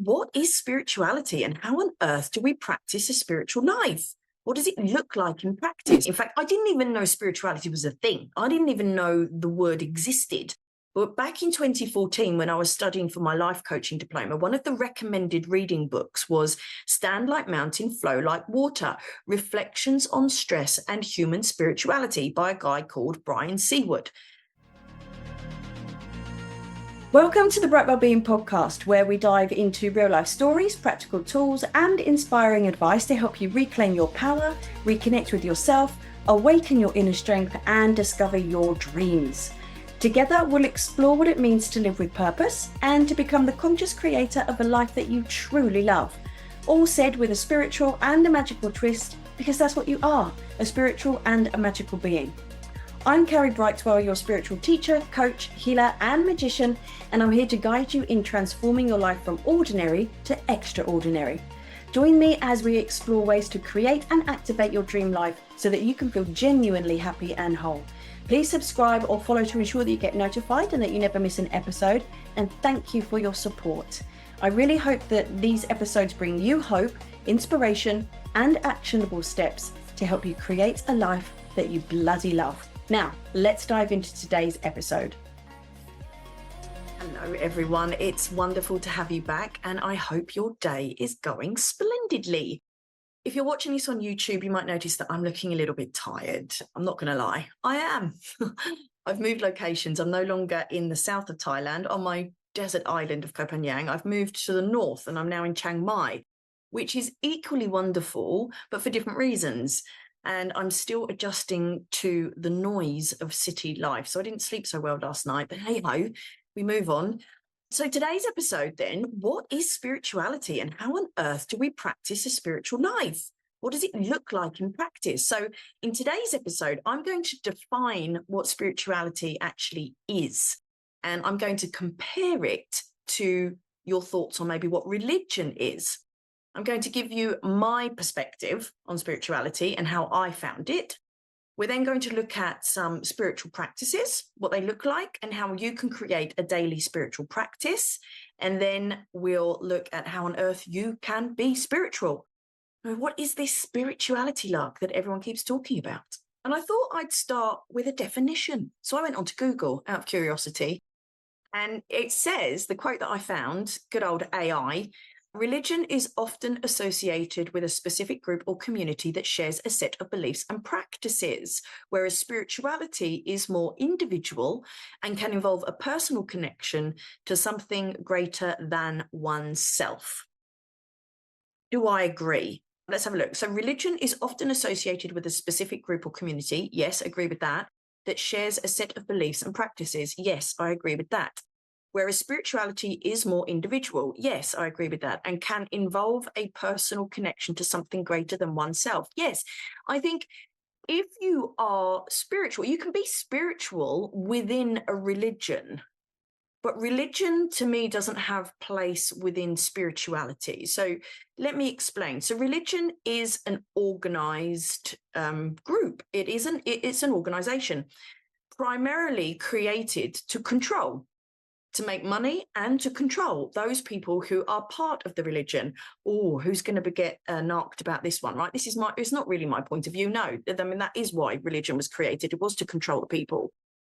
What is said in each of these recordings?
what is spirituality and how on earth do we practice a spiritual life? What does it look like in practice? In fact, I didn't even know spirituality was a thing. I didn't even know the word existed. But back in 2014, when I was studying for my life coaching diploma, one of the recommended reading books was Stand Like Mountain, Flow Like Water, Reflections on Stress and Human Spirituality by a guy called Brian Seawood. Welcome to the Bright Wellbeing Podcast, where we dive into real life stories, practical tools, and inspiring advice to help you reclaim your power, reconnect with yourself, awaken your inner strength, and discover your dreams. Together, we'll explore what it means to live with purpose and to become the conscious creator of a life that you truly love. All said with a spiritual and a magical twist, because that's what you are, a spiritual and a magical being. I'm Carrie, your spiritual teacher, coach, healer, and magician, and I'm here to guide you in transforming your life from ordinary to extraordinary. Join me as we explore ways to create and activate your dream life so that you can feel genuinely happy and whole. Please subscribe or follow to ensure that you get notified and that you never miss an episode. And thank you for your support. I really hope that these episodes bring you hope, inspiration, and actionable steps to help you create a life that you bloody love. Now, let's dive into today's episode. Hello, everyone. It's wonderful to have you back, and I hope your day is going splendidly. If you're watching this on YouTube, you might notice that I'm looking a little bit tired. I'm not going to lie. I am. I've moved locations. I'm no longer in the south of Thailand on my desert island of Koh Phangan. I've moved to the north, and I'm now in Chiang Mai, which is equally wonderful, but for different reasons. And I'm still adjusting to the noise of city life. So I didn't sleep so well last night, but hey ho, we move on. So today's episode then, what is spirituality and how on earth do we practice a spiritual life? What does it look like in practice? So in today's episode, I'm going to define what spirituality actually is. And I'm going to compare it to your thoughts on maybe what religion is. I'm going to give you my perspective on spirituality and how I found it. We're then going to look at some spiritual practices, what they look like, and how you can create a daily spiritual practice. And then we'll look at how on earth you can be spiritual. What is this spirituality like that everyone keeps talking about? And I thought I'd start with a definition. So I went onto Google out of curiosity. And it says, the quote that I found, good old AI, religion is often associated with a specific group or community that shares a set of beliefs and practices, whereas spirituality is more individual and can involve a personal connection to something greater than oneself. Do I agree? Let's have a look. So religion is often associated with a specific group or community. Yes, agree with that. That shares a set of beliefs and practices. Yes, I agree with that. Whereas spirituality is more individual. Yes, I agree with that. And can involve a personal connection to something greater than oneself. Yes, I think if you are spiritual, you can be spiritual within a religion. But religion, to me, doesn't have place within spirituality. So let me explain. So religion is an organized group. It's an organization primarily created to control, to make money and to control those people who are part of the religion. Oh, who's going to get narked about this one, right? It's not really my point of view. No, I mean, that is why religion was created. It was to control the people.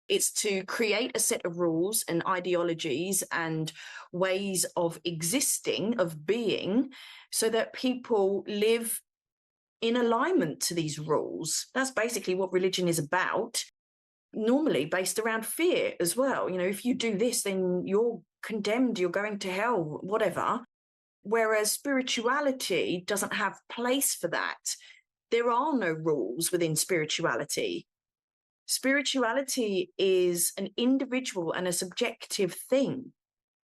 It's to create a set of rules and ideologies and ways of existing, of being, so that people live in alignment to these rules. That's basically what religion is about. Normally based around fear as well. You know, if you do this, then you're condemned, you're going to hell, whatever. Whereas spirituality doesn't have place for that. There are no rules within spirituality. Spirituality is an individual and a subjective thing.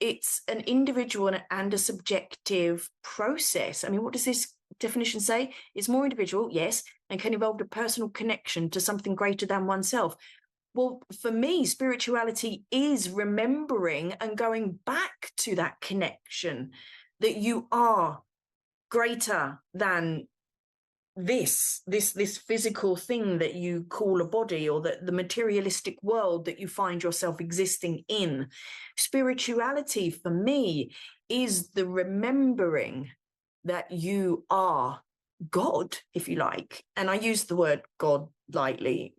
It's an individual and a subjective process. I mean, what does this definition say? It's more individual, yes, and can involve a personal connection to something greater than oneself. Well, for me, spirituality is remembering and going back to that connection that you are greater than this physical thing that you call a body, or the materialistic world that you find yourself existing in. Spirituality for me is the remembering that you are God, if you like. And I use the word God lightly,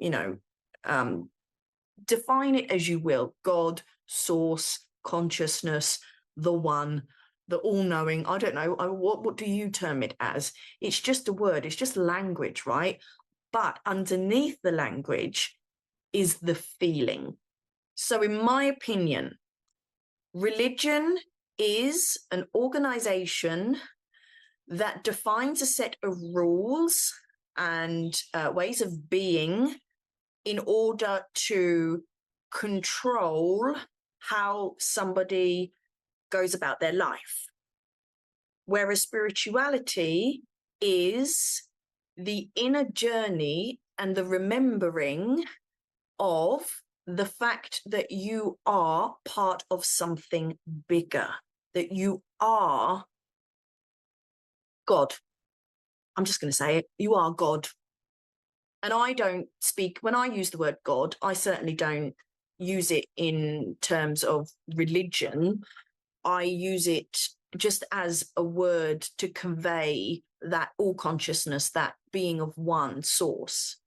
define it as you will. God, source, consciousness, the one, the all-knowing. I don't know. What do you term it as? It's just a word. It's just language, right? But underneath the language is the feeling. So in my opinion, religion is an organization that defines a set of rules and ways of being in order to control how somebody goes about their life. Whereas spirituality is the inner journey and the remembering of the fact that you are part of something bigger, that you are God. I'm just going to say it. You are God. And I don't speak, when I use the word God, I certainly don't use it in terms of religion. I use it just as a word to convey that all consciousness, that being of one source.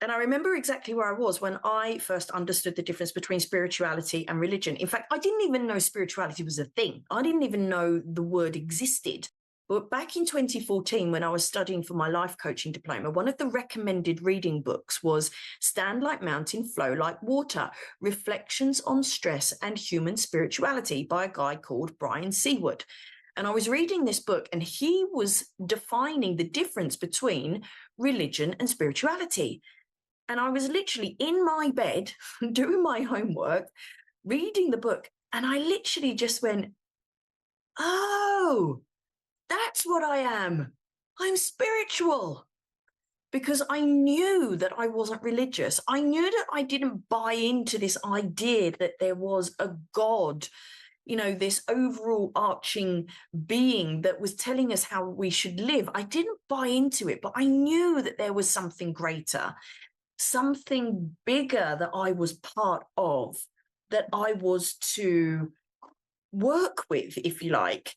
And I remember exactly where I was when I first understood the difference between spirituality and religion. In fact, I didn't even know spirituality was a thing. I didn't even know the word existed. But back in 2014, when I was studying for my life coaching diploma, one of the recommended reading books was Stand Like Mountain, Flow Like Water, Reflections on Stress and Human Spirituality by a guy called Brian Seawood. And I was reading this book, and he was defining the difference between religion and spirituality. And I was literally in my bed doing my homework, reading the book, and I literally just went, oh, that's what I am. I'm spiritual. Because I knew that I wasn't religious. I knew that I didn't buy into this idea that there was a God, this overall arching being that was telling us how we should live. I didn't buy into it, but I knew that there was something greater, something bigger that I was part of, that I was to work with, if you like.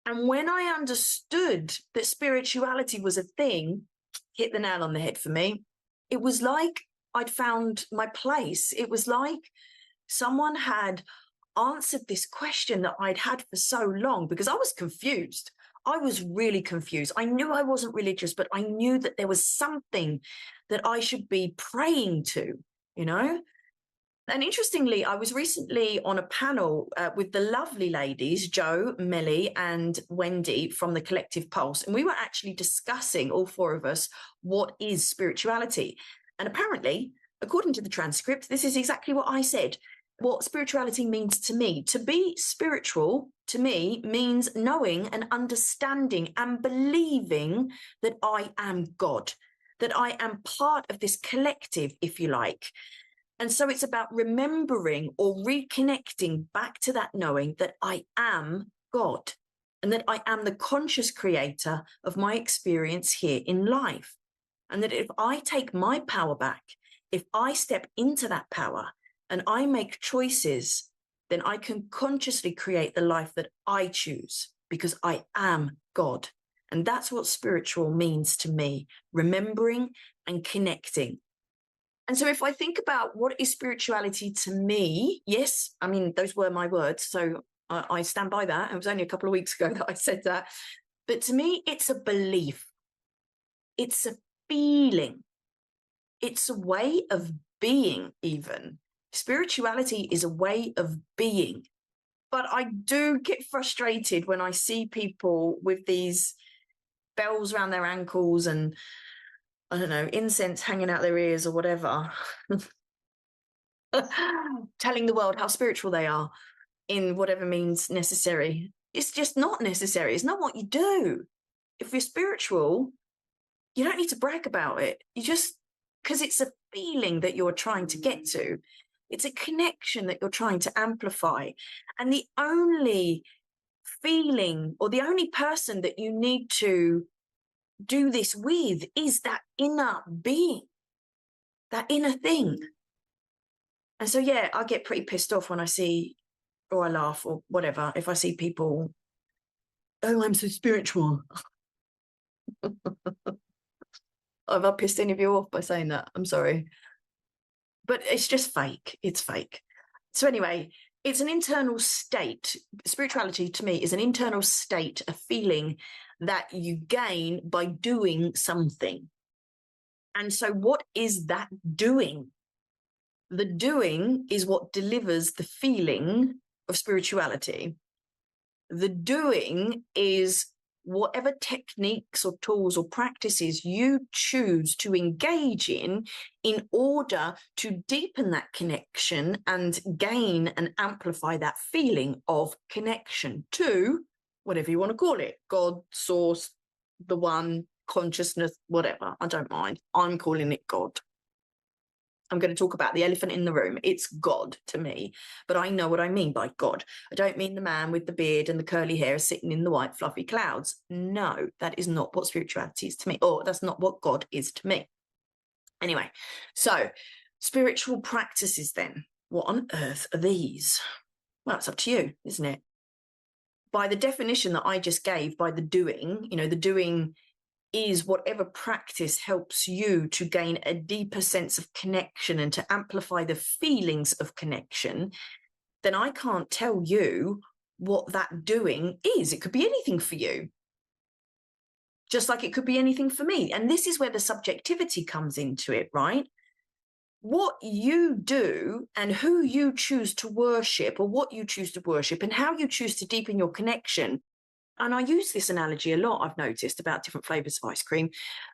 And when I understood that spirituality was a thing, hit the nail on the head for me. It was like I'd found my place. It was like someone had answered this question that I'd had for so long, because I was confused. I was really confused. I knew I wasn't religious, but I knew that there was something that I should be praying to, And interestingly, I was recently on a panel with the lovely ladies, Jo, Melly, and Wendy from the Collective Pulse. And we were actually discussing, all four of us, what is spirituality. And apparently, according to the transcript, this is exactly what I said. What spirituality means to me. To be spiritual, to me, means knowing and understanding and believing that I am God, that I am part of this collective, if you like. And so it's about remembering or reconnecting back to that knowing that I am God, and that I am the conscious creator of my experience here in life. And that if I take my power back, if I step into that power and I make choices, then I can consciously create the life that I choose, because I am God. And that's what spiritual means to me, remembering and connecting. And so if I think about what is spirituality to me, yes, I mean, those were my words, so I stand by that. It was only a couple of weeks ago that I said that. But to me, it's a belief. It's a feeling. It's a way of being, even. Spirituality is a way of being. But I do get frustrated when I see people with these bells around their ankles and, I don't know, incense hanging out their ears or whatever, telling the world how spiritual they are in whatever means necessary. It's just not necessary. It's not what you do. If you're spiritual, you don't need to brag about it. You just, because it's a feeling that you're trying to get to. It's a connection that you're trying to amplify. And the only feeling, or the only person that you need to do this with is that inner being, that inner thing. And so, yeah, I get pretty pissed off when I see, or I laugh or whatever, if I see people, oh, I'm so spiritual. Have I pissed any of you off by saying that? I'm sorry. But it's just fake. It's fake. So anyway, it's an internal state. Spirituality to me is an internal state, a feeling that you gain by doing something. And so what is that doing? The doing is what delivers the feeling of spirituality. The doing is whatever techniques or tools or practices you choose to engage in order to deepen that connection and gain and amplify that feeling of connection to whatever you want to call it, God, source, the one, consciousness, whatever. I don't mind. I'm calling it God. I'm going to talk about the elephant in the room. It's God to me, but I know what I mean by God. I don't mean the man with the beard and the curly hair sitting in the white fluffy clouds. No, that is not what spirituality is to me, or that's not what God is to me. Anyway, so spiritual practices then. What on earth are these? Well, it's up to you, isn't it? By the definition that I just gave, by the doing, the doing is whatever practice helps you to gain a deeper sense of connection and to amplify the feelings of connection, then I can't tell you what that doing is. It could be anything for you, just like it could be anything for me. And this is where the subjectivity comes into it, right? What you do and who you choose to worship, or what you choose to worship and how you choose to deepen your connection. And I use this analogy a lot, I've noticed, about different flavors of ice cream.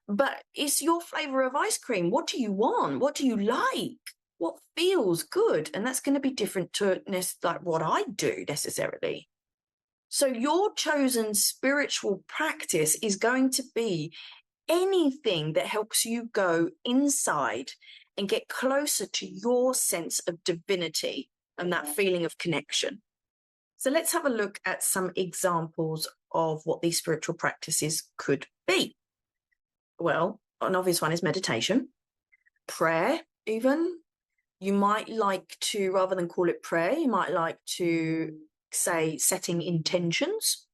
But it's your flavor of ice cream. What do you want? What do you like? What feels good? And that's going to be different to like what I do necessarily. So your chosen spiritual practice is going to be anything that helps you go inside and get closer to your sense of divinity and that feeling of connection. So let's have a look at some examples of what these spiritual practices could be. Well, an obvious one is meditation, prayer even. You might like to, rather than call it prayer, you might like to say setting intentions,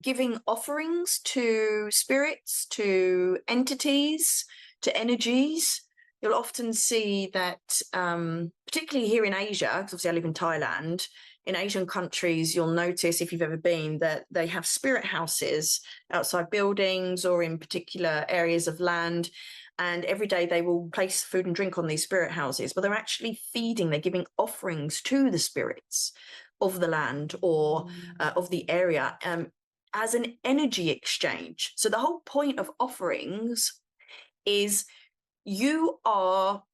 giving offerings to spirits, to entities, to energies. You'll often see that, particularly here in Asia, because obviously I live in Thailand, in Asian countries, you'll notice, if you've ever been, that they have spirit houses outside buildings or in particular areas of land. And every day they will place food and drink on these spirit houses, but they're actually feeding, they're giving offerings to the spirits of the land or of the area as an energy exchange. So the whole point of offerings is you are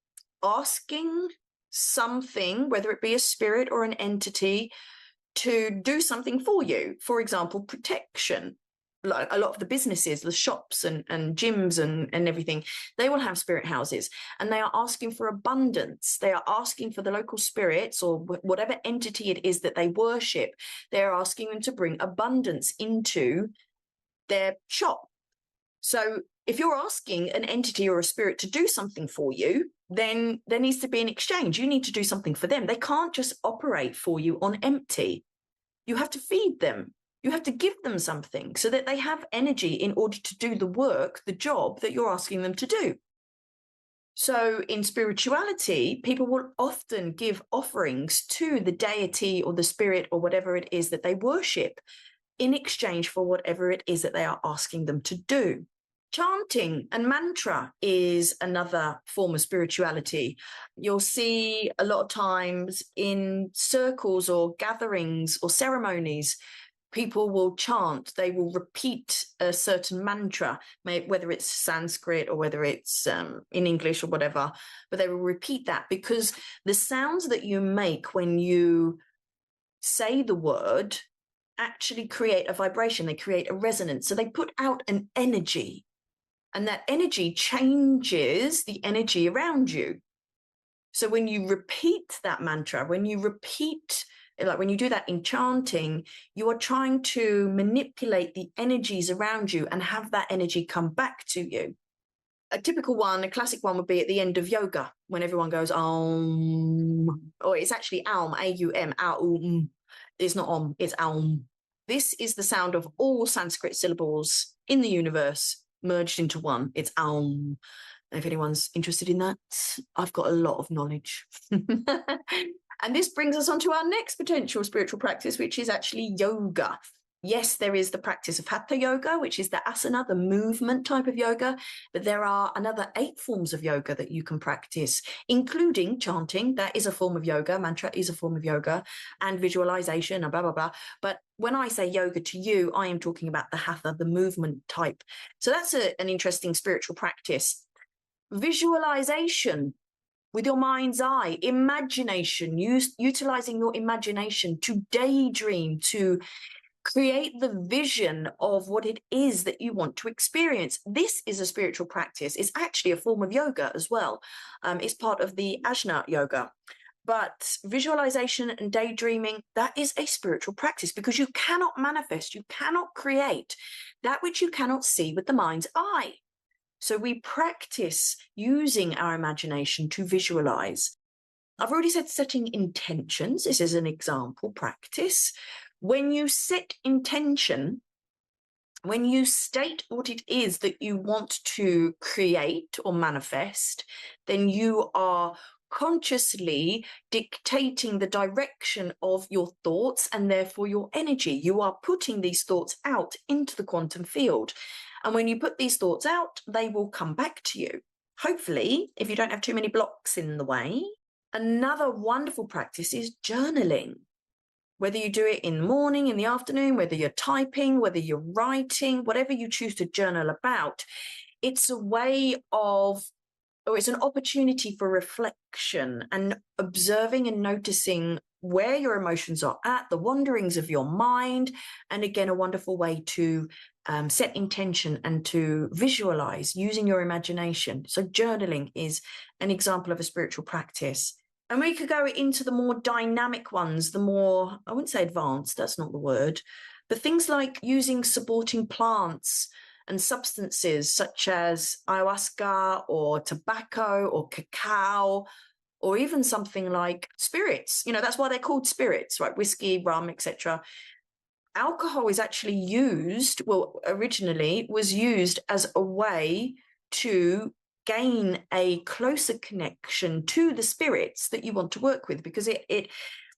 asking something, whether it be a spirit or an entity, to do something for you. For example, protection. Like a lot of the businesses, the shops and gyms and everything, they will have spirit houses, and they are asking for abundance. They are asking for the local spirits or whatever entity it is that they worship. They're asking them to bring abundance into their shop. So if you're asking an entity or a spirit to do something for you, then there needs to be an exchange. You need to do something for them. They can't just operate for you on empty. You have to feed them. You have to give them something so that they have energy in order to do the work, the job that you're asking them to do. So in spirituality, people will often give offerings to the deity or the spirit or whatever it is that they worship in exchange for whatever it is that they are asking them to do. Chanting and mantra is another form of spirituality. You'll see a lot of times in circles or gatherings or ceremonies, people will chant, they will repeat a certain mantra, whether it's Sanskrit or whether it's in English or whatever, but they will repeat that because the sounds that you make when you say the word actually create a vibration, they create a resonance. So they put out an energy, and that energy changes the energy around you. So when you repeat that mantra, when you repeat like when you do that in chanting, you are trying to manipulate the energies around you and have that energy come back to you. A typical one, a classic one would be at the end of yoga, when everyone goes, Om, or it's actually Aum, A-U-M, Aum. It's not Om, it's Aum. This is the sound of all Sanskrit syllables in the universe merged into one. It's Aum. And if anyone's interested in that, I've got a lot of knowledge. And this brings us on to our next potential spiritual practice, which is actually yoga. Yes, there is the practice of hatha yoga, which is the asana, the movement type of yoga, but there are another 8 forms of yoga that you can practice, including chanting. That is a form of yoga. Mantra is a form of yoga, and visualization and blah, blah, blah. But when I say yoga to you, I am talking about the hatha, the movement type. So that's an interesting spiritual practice. Visualization with your mind's eye, imagination, utilizing your imagination to daydream, to create the vision of what it is that you want to experience. This is a spiritual practice. It's actually a form of yoga as well. It's part of the Ajna yoga. But visualization and daydreaming, that is a spiritual practice, because you cannot manifest, you cannot create that which you cannot see with the mind's eye. So we practice using our imagination to visualize. I've already said setting intentions. This is an example practice. When you set intention, when you state what it is that you want to create or manifest, then you are consciously dictating the direction of your thoughts and therefore your energy. You are putting these thoughts out into the quantum field. And when you put these thoughts out, they will come back to you. Hopefully, if you don't have too many blocks in the way. Another wonderful practice is journaling. Whether you do it in the morning, in the afternoon, whether you're typing, whether you're writing, whatever you choose to journal about, it's a way of, or it's an opportunity for reflection and observing and noticing where your emotions are at, the wanderings of your mind, and again, a wonderful way to set intention and to visualize using your imagination. So journaling is an example of a spiritual practice. And we could go into the more dynamic ones, the more, I wouldn't say advanced, that's not the word, but things like using supporting plants and substances such as ayahuasca or tobacco or cacao, or even something like spirits. You know, that's why they're called spirits, right? Whiskey, rum, etc. Alcohol is actually used, well, originally was used as a way to gain a closer connection to the spirits that you want to work with, because it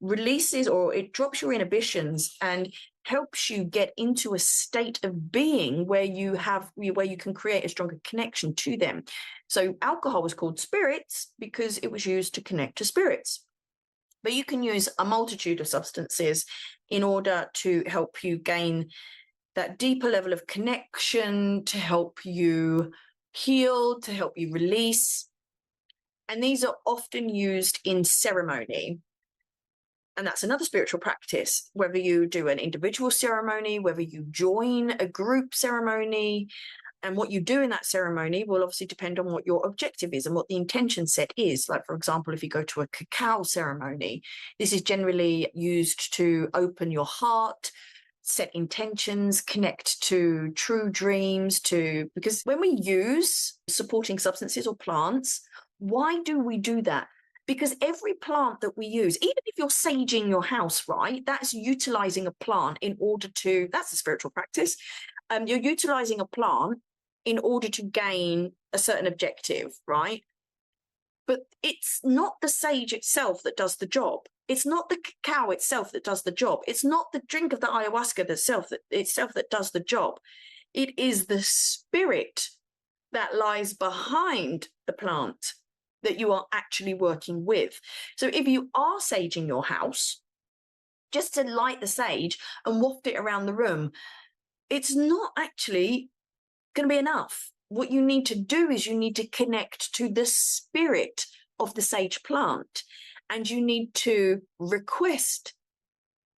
releases, or it drops your inhibitions and helps you get into a state of being where you can create a stronger connection to them. So alcohol was called spirits because it was used to connect to spirits. But you can use a multitude of substances in order to help you gain that deeper level of connection, to help you heal, to help you release. And these are often used in ceremony. And that's another spiritual practice, whether you do an individual ceremony, whether you join a group ceremony. And what you do in that ceremony will obviously depend on what your objective is and what the intention set is. Like, for example, if you go to a cacao ceremony, this is generally used to open your heart, set intentions, connect to true dreams, because when we use supporting substances or plants, why do we do that? Because every plant that we use, even if you're saging your house, right, that's utilizing a plant in order to, that's a spiritual practice. You're utilizing a plant in order to gain a certain objective, right? But it's not the sage itself that does the job. It's not the cacao itself that does the job. It's not the drink of the ayahuasca itself that does the job. It is the spirit that lies behind the plant that you are actually working with. So if you are saging your house, just to light the sage and waft it around the room, it's not actually going to be enough. What you need to do is you need to connect to the spirit of the sage plant, and you need to request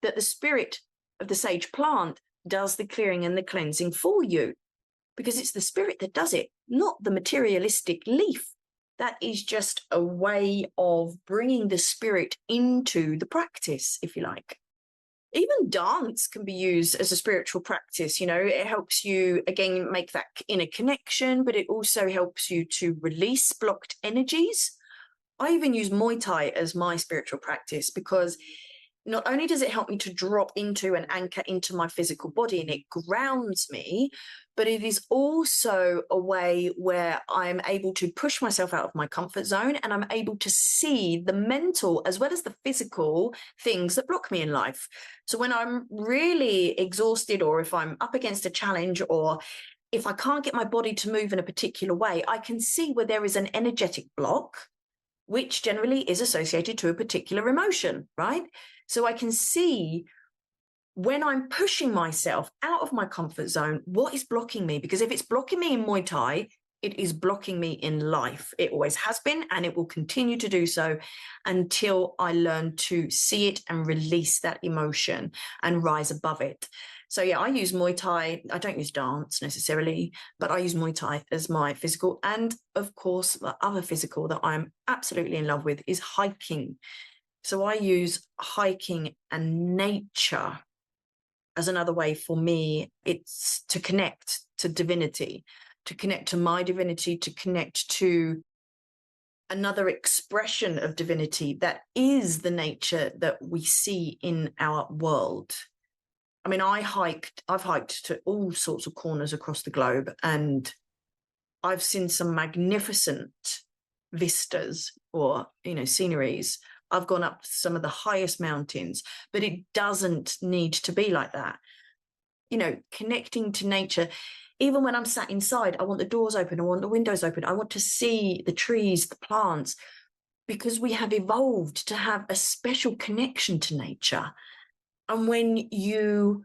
that the spirit of the sage plant does the clearing and the cleansing for you, because it's the spirit that does it, not the materialistic leaf. That is just a way of bringing the spirit into the practice, if you like. Even dance can be used as a spiritual practice. You know, it helps you, again, make that inner connection, but it also helps you to release blocked energies. I even use Muay Thai as my spiritual practice because not only does it help me to drop into and anchor into my physical body and it grounds me, but it is also a way where I'm able to push myself out of my comfort zone and I'm able to see the mental as well as the physical things that block me in life. So when I'm really exhausted, or if I'm up against a challenge, or if I can't get my body to move in a particular way, I can see where there is an energetic block, which generally is associated to a particular emotion, right? So I can see when I'm pushing myself out of my comfort zone, what is blocking me? Because if it's blocking me in Muay Thai, it is blocking me in life. It always has been, and it will continue to do so until I learn to see it and release that emotion and rise above it. So yeah, I use Muay Thai. I don't use dance necessarily, but I use Muay Thai as my physical. And of course, the other physical that I'm absolutely in love with is hiking. So I use hiking and nature as another way for me. It's to connect to divinity, to connect to my divinity, to connect to another expression of divinity that is the nature that we see in our world. I mean, I've hiked to all sorts of corners across the globe, and I've seen some magnificent vistas or, sceneries. I've gone up some of the highest mountains, but it doesn't need to be like that. Connecting to nature, even when I'm sat inside, I want the doors open, I want the windows open, I want to see the trees, the plants, because we have evolved to have a special connection to nature. And when you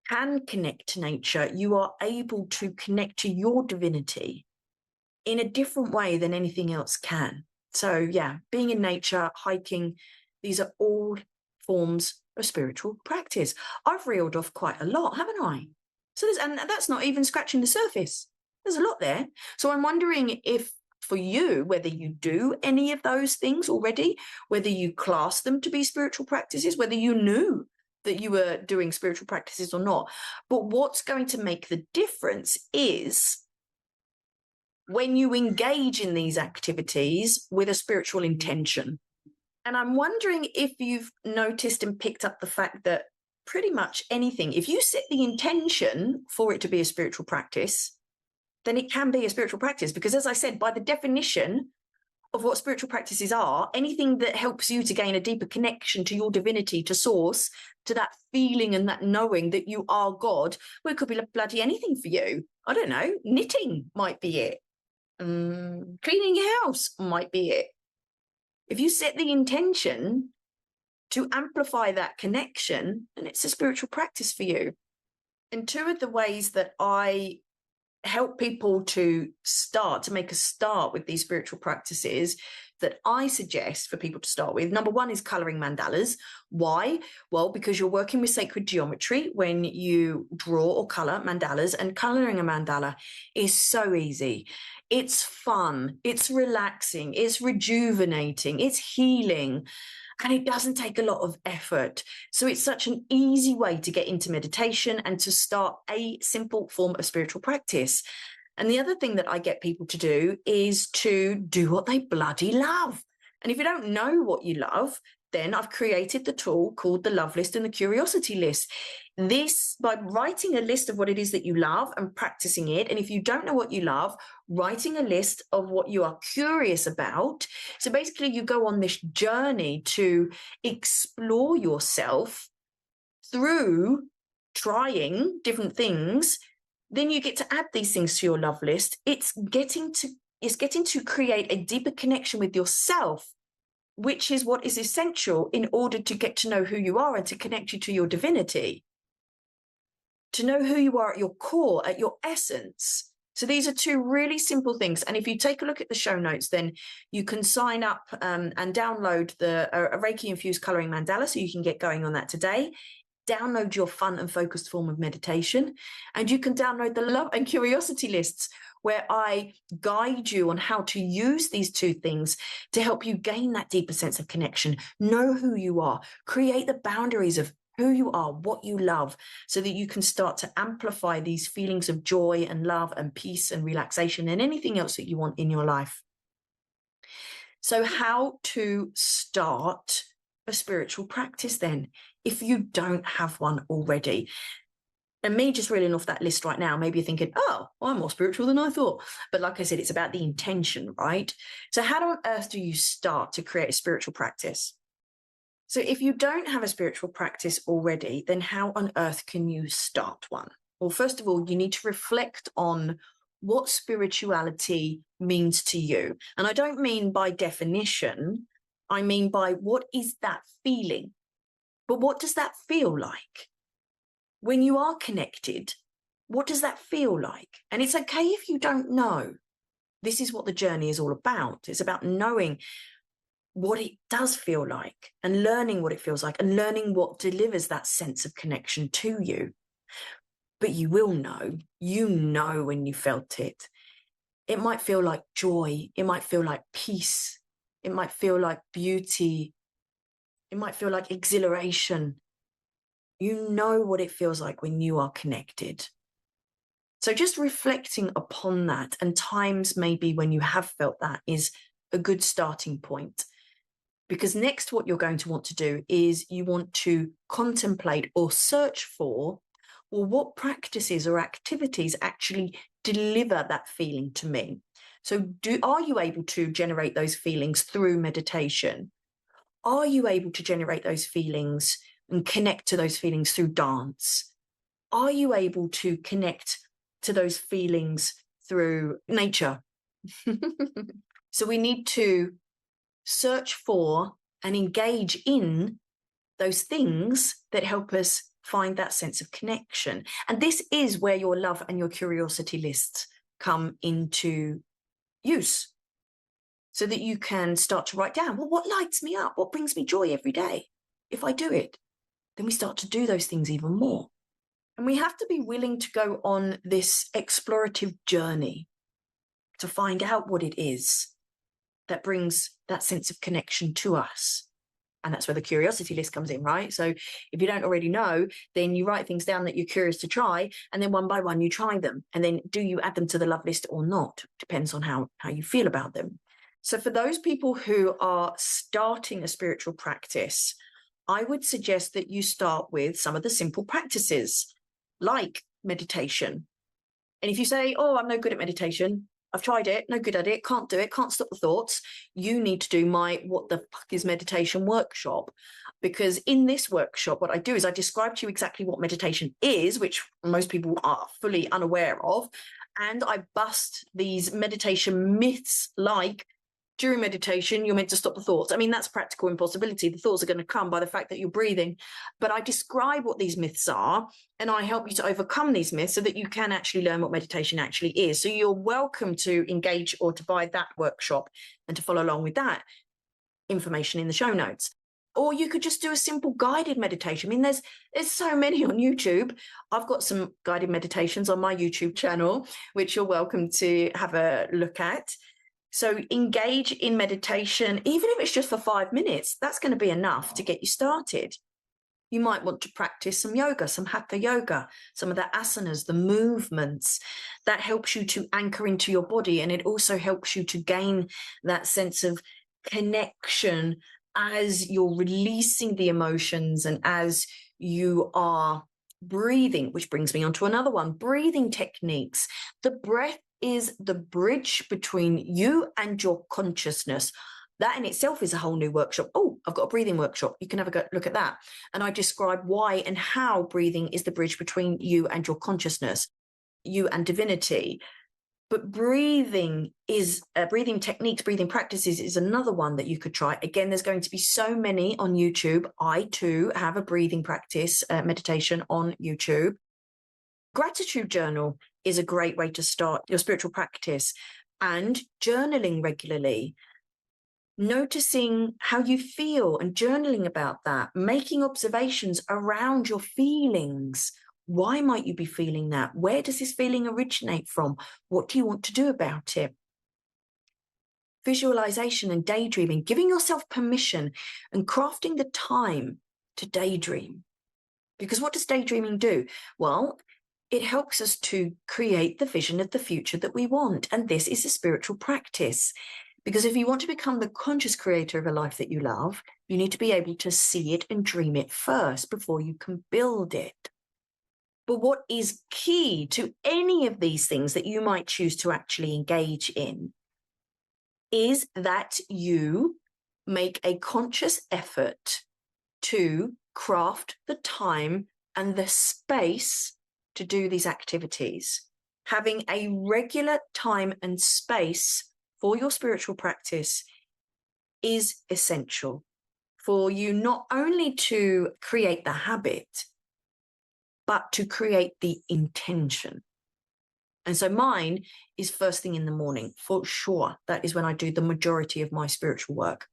can connect to nature, you are able to connect to your divinity in a different way than anything else can. So yeah, being in nature, hiking, these are all forms of spiritual practice. I've reeled off quite a lot, haven't I? And that's not even scratching the surface. There's a lot there. So I'm wondering if for you, whether you do any of those things already, whether you class them to be spiritual practices, whether you knew that you were doing spiritual practices or not. But what's going to make the difference is when you engage in these activities with a spiritual intention. And I'm wondering if you've noticed and picked up the fact that pretty much anything, if you set the intention for it to be a spiritual practice, then it can be a spiritual practice. Because as I said, by the definition of what spiritual practices are, anything that helps you to gain a deeper connection to your divinity, to source, to that feeling and that knowing that you are God, well, it could be bloody anything for you. I don't know, knitting might be it. Cleaning your house might be it. If you set the intention to amplify that connection, then it's a spiritual practice for you. And two of the ways that I help people to make a start with these spiritual practices that I suggest for people to start with. Number one is coloring mandalas. Why? Well, because you're working with sacred geometry when you draw or color mandalas, and coloring a mandala is so easy. It's fun, it's relaxing, it's rejuvenating, it's healing, and it doesn't take a lot of effort. So it's such an easy way to get into meditation and to start a simple form of spiritual practice. And the other thing that I get people to do is to do what they bloody love. And if you don't know what you love, then I've created the tool called the Love List and the Curiosity List. This, by writing a list of what it is that you love and practicing it, and if you don't know what you love, writing a list of what you are curious about. So basically you go on this journey to explore yourself through trying different things. Then you get to add these things to your love list. It's getting to create a deeper connection with yourself, which is what is essential in order to get to know who you are and to connect you to your divinity, to know who you are at your core, at your essence. So these are two really simple things. And if you take a look at the show notes, then you can sign up and download a Reiki-infused coloring mandala, so you can get going on that today. Download your fun and focused form of meditation, and you can download the Love and Curiosity lists, where I guide you on how to use these two things to help you gain that deeper sense of connection, know who you are, create the boundaries of who you are, what you love, so that you can start to amplify these feelings of joy and love and peace and relaxation and anything else that you want in your life. So how to start a spiritual practice then, if you don't have one already? And me just reeling off that list right now, maybe you're thinking, oh, well, I'm more spiritual than I thought. But like I said, it's about the intention, right? So how on earth do you start to create a spiritual practice? So if you don't have a spiritual practice already, then how on earth can you start one? Well, first of all, you need to reflect on what spirituality means to you. And I don't mean by definition, I mean by what is that feeling? But what does that feel like? When you are connected, what does that feel like? And it's okay if you don't know. This is what the journey is all about. It's about knowing what it does feel like and learning what it feels like and learning what delivers that sense of connection to you. But you will know, when you felt it. It might feel like joy. It might feel like peace. It might feel like beauty. It might feel like exhilaration. You know what it feels like when you are connected. So just reflecting upon that, and times maybe when you have felt that, is a good starting point. Because next, what you're going to want to do is you want to contemplate or search for, well, what practices or activities actually deliver that feeling to me? So are you able to generate those feelings through meditation? Are you able to generate those feelings and connect to those feelings through dance? Are you able to connect to those feelings through nature? So we need to search for and engage in those things that help us find that sense of connection. And this is where your love and your curiosity lists come into use, so that you can start to write down, well, what lights me up? What brings me joy every day? If I do it, then we start to do those things even more. And we have to be willing to go on this explorative journey to find out what it is that brings that sense of connection to us. And that's where the curiosity list comes in, right? So if you don't already know, then you write things down that you're curious to try, and then one by one you try them. And then do you add them to the love list or not? Depends on how you feel about them. So for those people who are starting a spiritual practice, I would suggest that you start with some of the simple practices like meditation. And if you say, oh, I'm no good at meditation, I've tried it, no good at it, can't do it, can't stop the thoughts, you need to do my What the Fuck is Meditation workshop. Because in this workshop, what I do is I describe to you exactly what meditation is, which most people are fully unaware of. And I bust these meditation myths like, during meditation, you're meant to stop the thoughts. I mean, that's a practical impossibility. The thoughts are going to come by the fact that you're breathing. But I describe what these myths are, and I help you to overcome these myths so that you can actually learn what meditation actually is. So you're welcome to engage or to buy that workshop and to follow along with that information in the show notes. Or you could just do a simple guided meditation. I mean, there's so many on YouTube. I've got some guided meditations on my YouTube channel, which you're welcome to have a look at. So engage in meditation, even if it's just for 5 minutes, that's going to be enough to get you started. You might want to practice some yoga, some hatha yoga, some of the asanas, the movements. That helps you to anchor into your body, and it also helps you to gain that sense of connection as you're releasing the emotions and as you are breathing, which brings me on to another one, breathing techniques. The breath is the bridge between you and your consciousness. That in itself is a whole new workshop. Oh, I've got a breathing workshop. You can have a look at that. And I describe why and how breathing is the bridge between you and your consciousness, you and divinity. But breathing techniques, breathing practices is another one that you could try. Again, there's going to be so many on YouTube. I too have a breathing practice meditation on YouTube. Gratitude journal is a great way to start your spiritual practice, and journaling regularly, noticing how you feel and journaling about that, making observations around your feelings. Why might you be feeling that? Where does this feeling originate from? What do you want to do about it? Visualization and daydreaming, giving yourself permission and crafting the time to daydream. Because what does daydreaming do? Well, it helps us to create the vision of the future that we want. And this is a spiritual practice. Because if you want to become the conscious creator of a life that you love, you need to be able to see it and dream it first before you can build it. But what is key to any of these things that you might choose to actually engage in is that you make a conscious effort to craft the time and the space to do these activities. Having a regular time and space for your spiritual practice is essential for you not only to create the habit, but to create the intention. And so mine is first thing in the morning, for sure. That is when I do the majority of my spiritual work.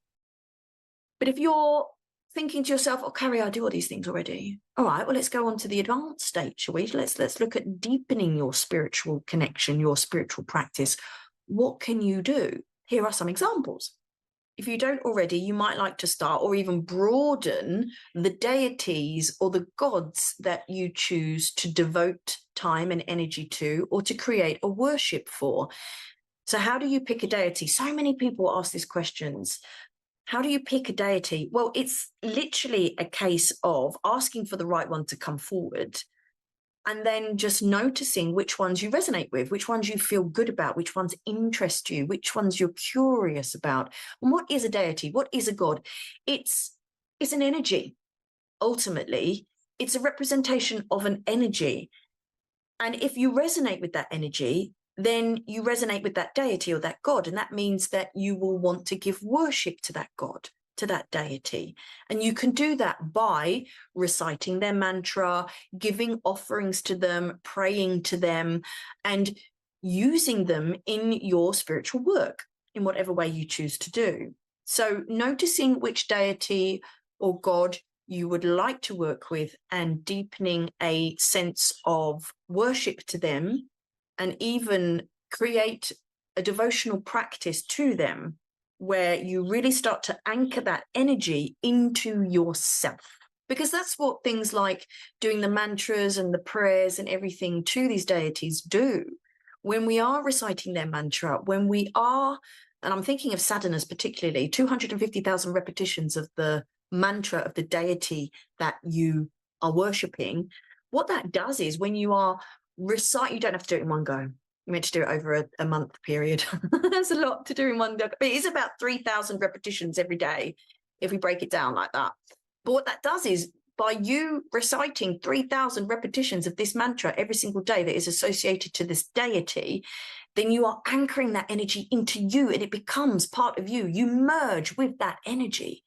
But if you're thinking to yourself, oh, Carrie, I do all these things already. All right, well, let's go on to the advanced state, shall we? Let's look at deepening your spiritual connection, your spiritual practice. What can you do? Here are some examples. If you don't already, you might like to start or even broaden the deities or the gods that you choose to devote time and energy to or to create a worship for. So how do you pick a deity? So many people ask these questions. How do you pick a deity? Well, it's literally a case of asking for the right one to come forward and then just noticing which ones you resonate with, which ones you feel good about, which ones interest you, which ones you're curious about. And what is a deity? What is a god? It's an energy. Ultimately, it's a representation of an energy. And if you resonate with that energy, then you resonate with that deity or that god. And that means that you will want to give worship to that god, to that deity. And you can do that by reciting their mantra, giving offerings to them, praying to them, and using them in your spiritual work in whatever way you choose to do. So noticing which deity or god you would like to work with and deepening a sense of worship to them, and even create a devotional practice to them where you really start to anchor that energy into yourself. Because that's what things like doing the mantras and the prayers and everything to these deities do. When we are reciting their mantra, when we are, and I'm thinking of sadhanas particularly, 250,000 repetitions of the mantra of the deity that you are worshipping, what that does is when you are you don't have to do it in one go. You're meant to do it over a month period. That's a lot to do in one go. But it is about 3,000 repetitions every day if we break it down like that. But what that does is by you reciting 3,000 repetitions of this mantra every single day that is associated to this deity, then you are anchoring that energy into you and it becomes part of you. You merge with that energy.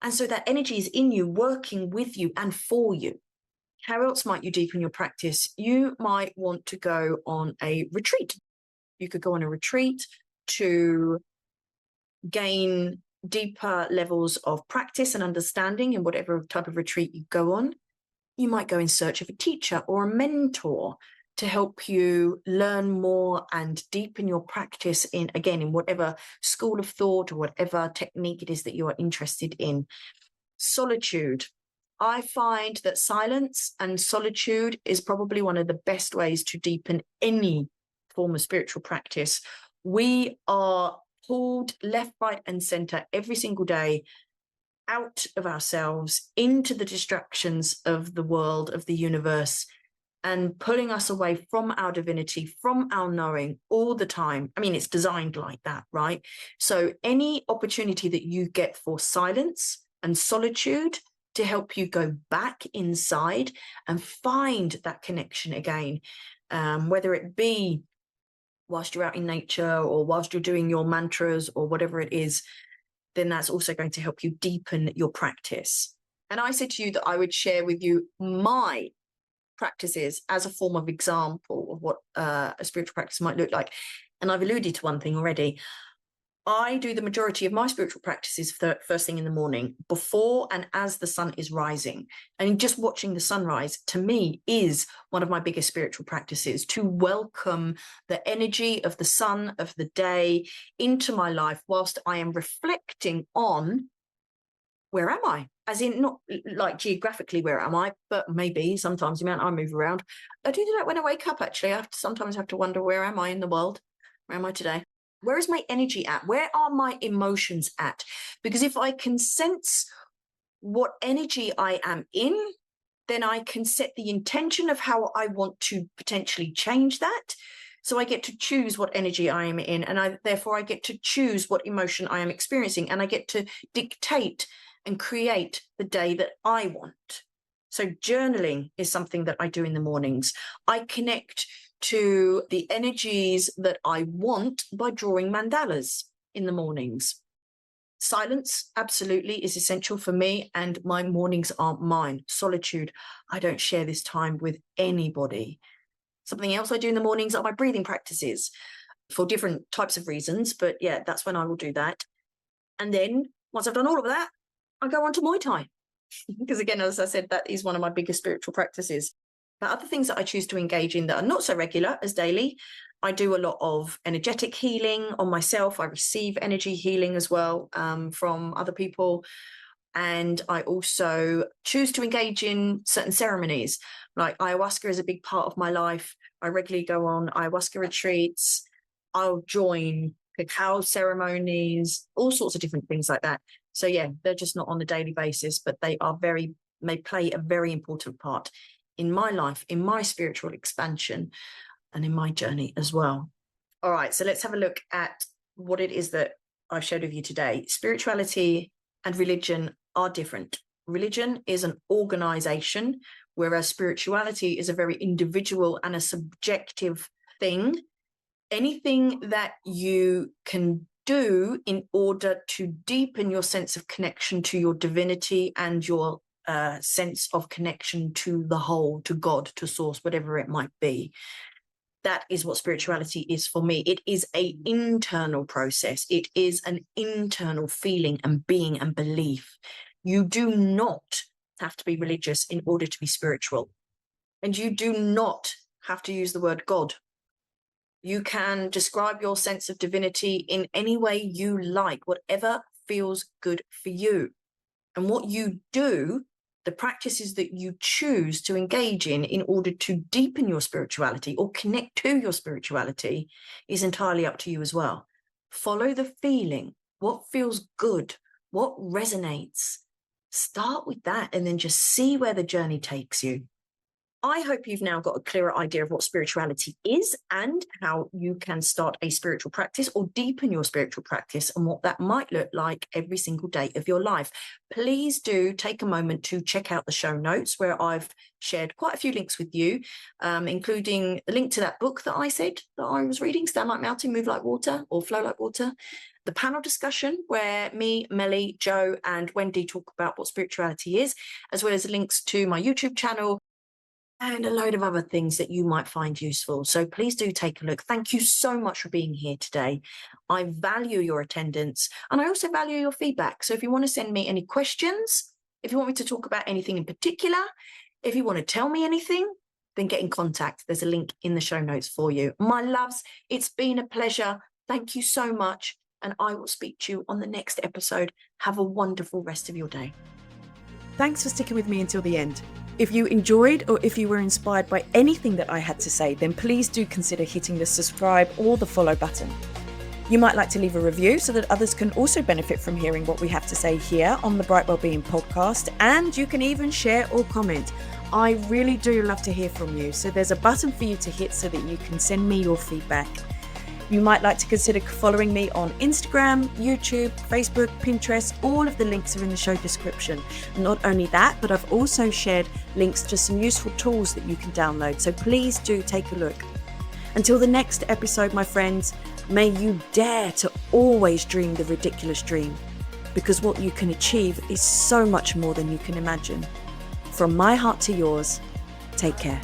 And so that energy is in you, working with you and for you. How else might you deepen your practice? You might want to go on a retreat. You could go on a retreat to gain deeper levels of practice and understanding in whatever type of retreat you go on. You might go in search of a teacher or a mentor to help you learn more and deepen your practice in whatever school of thought or whatever technique it is that you are interested in. Solitude. I find that silence and solitude is probably one of the best ways to deepen any form of spiritual practice. We are pulled left, right, and center every single day out of ourselves into the distractions of the world, of the universe, and pulling us away from our divinity, from our knowing all the time. I mean, it's designed like that, right? So any opportunity that you get for silence and solitude to help you go back inside and find that connection again, whether it be whilst you're out in nature or whilst you're doing your mantras or whatever it is, then that's also going to help you deepen your practice. And I said to you that I would share with you my practices as a form of example of what a spiritual practice might look like. And I've alluded to one thing already. I do the majority of my spiritual practices first thing in the morning, before and as the sun is rising. And just watching the sunrise, to me, is one of my biggest spiritual practices, to welcome the energy of the sun, of the day, into my life whilst I am reflecting on where am I as in not like geographically where am I, but maybe sometimes the amount I move around. I do that when I wake up, actually. I sometimes have to wonder, where am I in the world? Where am I today? Where is my energy at? Where are my emotions at? Because if I can sense what energy I am in, then I can set the intention of how I want to potentially change that. So I get to choose what energy I am in, and therefore I get to choose what emotion I am experiencing, and I get to dictate and create the day that I want. So journaling is something that I do in the mornings. I connect to the energies that I want by drawing mandalas in the mornings. Silence absolutely is essential for me, and my mornings aren't mine. Solitude, I don't share this time with anybody. Something else I do in the mornings are my breathing practices for different types of reasons, but yeah, that's when I will do that. And then once I've done all of that, I go on to Muay Thai. Because again, as I said, that is one of my biggest spiritual practices. But other things that I choose to engage in that are not so regular as daily, I do a lot of energetic healing on myself. I receive energy healing as well from other people. And I also choose to engage in certain ceremonies. Like ayahuasca is a big part of my life. I regularly go on ayahuasca retreats. I'll join cacao ceremonies, all sorts of different things like that. So yeah, they're just not on a daily basis, but they play a very important part in my life, in my spiritual expansion, and in my journey as well. All right, so let's have a look at what it is that I've shared with you today. Spirituality and religion are different. Religion is an organization, whereas spirituality is a very individual and a subjective thing. Anything that you can do in order to deepen your sense of connection to your divinity and your sense of connection to the whole, to God, to source, whatever it might be. That is what spirituality is for me. It is an internal process. It is an internal feeling and being and belief. You do not have to be religious in order to be spiritual. And you do not have to use the word God. You can describe your sense of divinity in any way you like, whatever feels good for you. And what you do, the practices that you choose to engage in order to deepen your spirituality or connect to your spirituality, is entirely up to you as well. Follow the feeling. What feels good? What resonates? Start with that and then just see where the journey takes you. I hope you've now got a clearer idea of what spirituality is and how you can start a spiritual practice or deepen your spiritual practice and what that might look like every single day of your life. Please do take a moment to check out the show notes where I've shared quite a few links with you, including a link to that book that I said that I was reading, Stand Like Mountain, Move Like Water, or Flow Like Water. The panel discussion where me, Melly, Joe and Wendy talk about what spirituality is, as well as links to my YouTube channel, and a load of other things that you might find useful. So please do take a look. Thank you so much for being here today. I value your attendance and I also value your feedback. So if you want to send me any questions, if you want me to talk about anything in particular, if you want to tell me anything, then get in contact. There's a link in the show notes for you. My loves, it's been a pleasure. Thank you so much. And I will speak to you on the next episode. Have a wonderful rest of your day. Thanks for sticking with me until the end. If you enjoyed or if you were inspired by anything that I had to say, then please do consider hitting the subscribe or the follow button. You might like to leave a review so that others can also benefit from hearing what we have to say here on the Bright Wellbeing podcast, and you can even share or comment. I really do love to hear from you, so there's a button for you to hit so that you can send me your feedback. You might like to consider following me on Instagram, YouTube, Facebook, Pinterest. All of the links are in the show description. Not only that, but I've also shared links to some useful tools that you can download. So please do take a look. Until the next episode, my friends, may you dare to always dream the ridiculous dream, because what you can achieve is so much more than you can imagine. From my heart to yours, take care.